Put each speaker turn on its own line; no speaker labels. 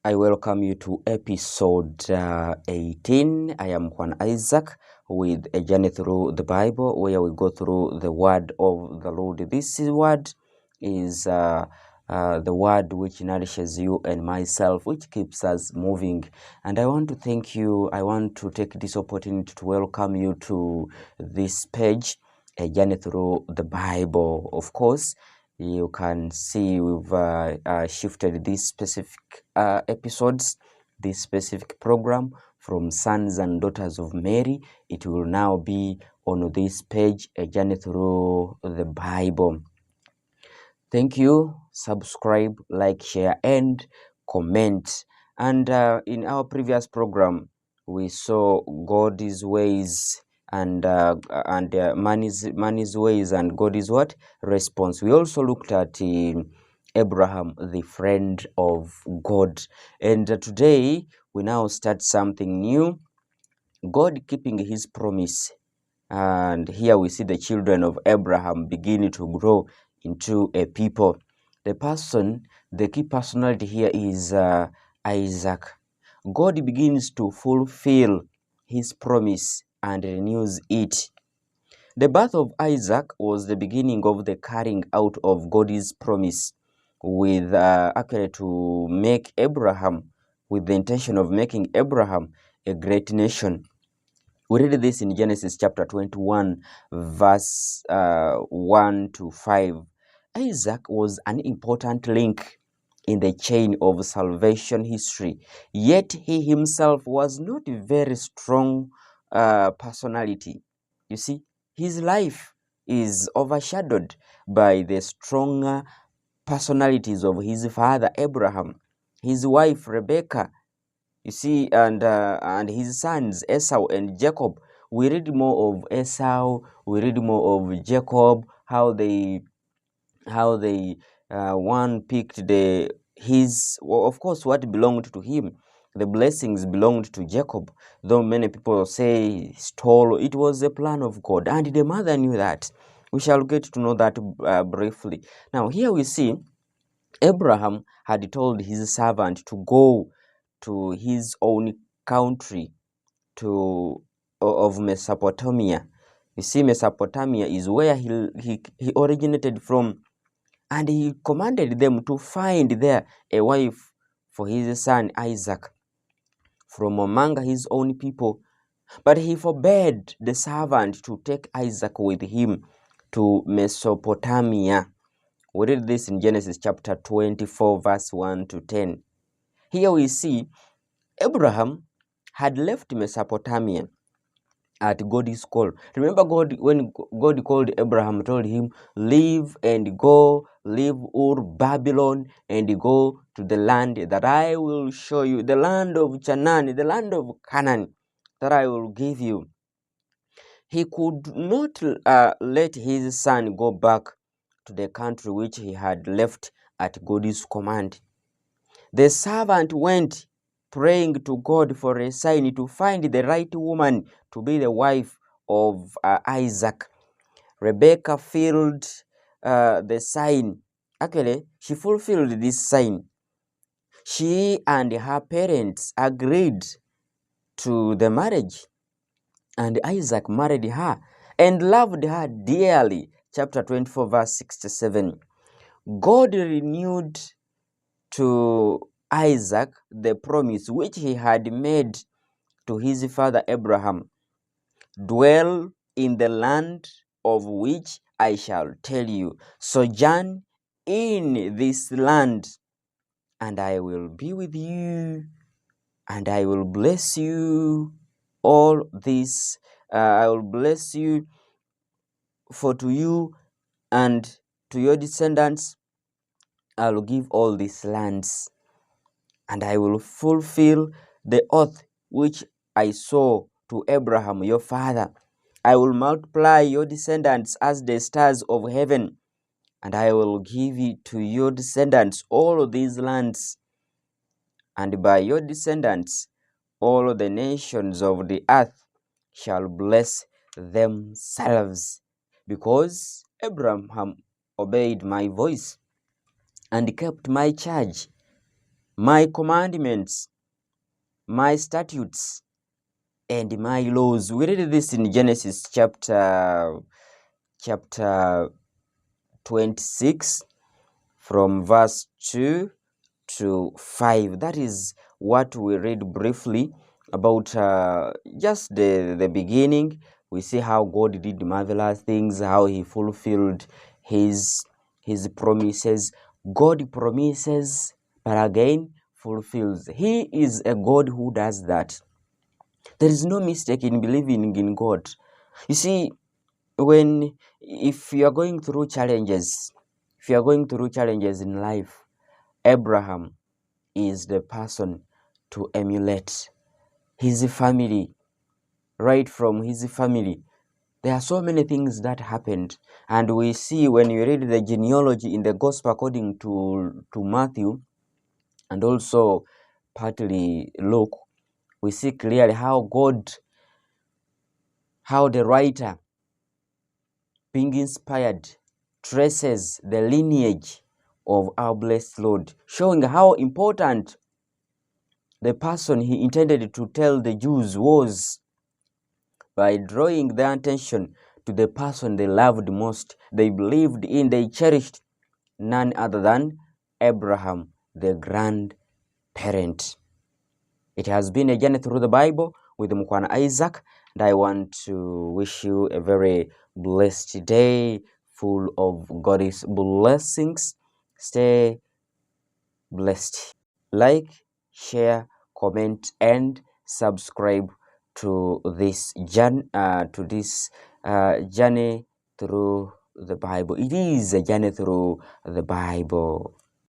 I welcome you to episode 18. I am Mukhwana Isaac with a journey through the Bible where we go through the word of the Lord. This word is the word which nourishes you and myself, which keeps us moving. And I want to thank you. I want to take this opportunity to welcome you to this page, a journey through the Bible. Of course, you can see we've shifted these specific episodes, this specific program from Sons and Daughters of Mary. It will now be on this page, a journey through the Bible. Thank you. Subscribe, like, share, and comment. And in our previous program, we saw God's ways and man's ways, and God is what? Response. We also looked at Abraham, the friend of God. And today, we now start something new. God keeping his promise. And here we see the children of Abraham beginning to grow into a people. The key personality here is Isaac. God begins to fulfill his promise and renews it. The birth of Isaac was the beginning of the carrying out of God's promise with actually to make Abraham, with the intention of making Abraham a great nation. We read this in Genesis chapter 21, verse 1 to 5. Isaac was an important link in the chain of salvation history, yet he himself was not a very strong personality. You see, his life is overshadowed by the stronger personalities of his father Abraham, his wife Rebekah, you see, and his sons Esau and Jacob. We read more of Esau, we read more of Jacob, how they one picked of course what belonged to him. The blessings belonged to Jacob, though many people say he stole. It was a plan of God, and the mother knew that. We shall get to know that briefly. Now here we see Abraham had told his servant to go to his own country of Mesopotamia. You see, Mesopotamia is where he originated from, and he commanded them to find there a wife for his son Isaac from among his own people. But he forbade the servant to take Isaac with him to Mesopotamia. We read this in Genesis chapter 24, verse 1 to 10. Here we see Abraham had left Mesopotamia at God's call. Remember, when God called Abraham, told him, leave and go, leave Ur, Babylon, and go to the land that I will show you, the land of Canaan, the land of Canaan that I will give you. He could not let his son go back to the country which he had left at God's command. The servant went praying to God for a sign to find the right woman to be the wife of Isaac. Rebekah filled the sign. Actually, she fulfilled this sign. She and her parents agreed to the marriage, and Isaac married her and loved her dearly. Chapter 24, verse 67. God renewed to Isaac the promise which he had made to his father Abraham. Dwell in the land of which I shall tell you. Sojourn in this land, and I will be with you, and I will bless you. All this I will bless you, for to you and to your descendants I will give all these lands, and I will fulfill the oath which I swore to Abraham your father. I will multiply your descendants as the stars of heaven, and I will give to your descendants all these lands, and by your descendants all the nations of the earth shall bless themselves, because Abraham obeyed my voice and kept my charge, my commandments, my statutes, and my laws. We read this in Genesis chapter 26 from verse 2 to 5. That is what we read briefly about just the beginning. We see how God did marvelous things, how he fulfilled his promises. God promises, but again fulfills. He is a God who does that. There is no mistake in believing in God. You see, if you are going through challenges, in life, Abraham is the person to emulate. His family, right from his family, there are so many things that happened, and we see when you read the genealogy in the gospel according to Matthew and also partly Luke, we see clearly how the writer, being inspired, traces the lineage of our blessed Lord, showing how important the person he intended to tell the Jews was, by drawing their attention to the person they loved most, they believed in, they cherished, none other than Abraham, the grandparent. It has been a journey through the Bible with Mukhwana Isaac, and I want to wish you a very blessed day full of God's blessings. Stay blessed. Like, share, comment, and subscribe to this journey through the Bible. It is a journey through the Bible.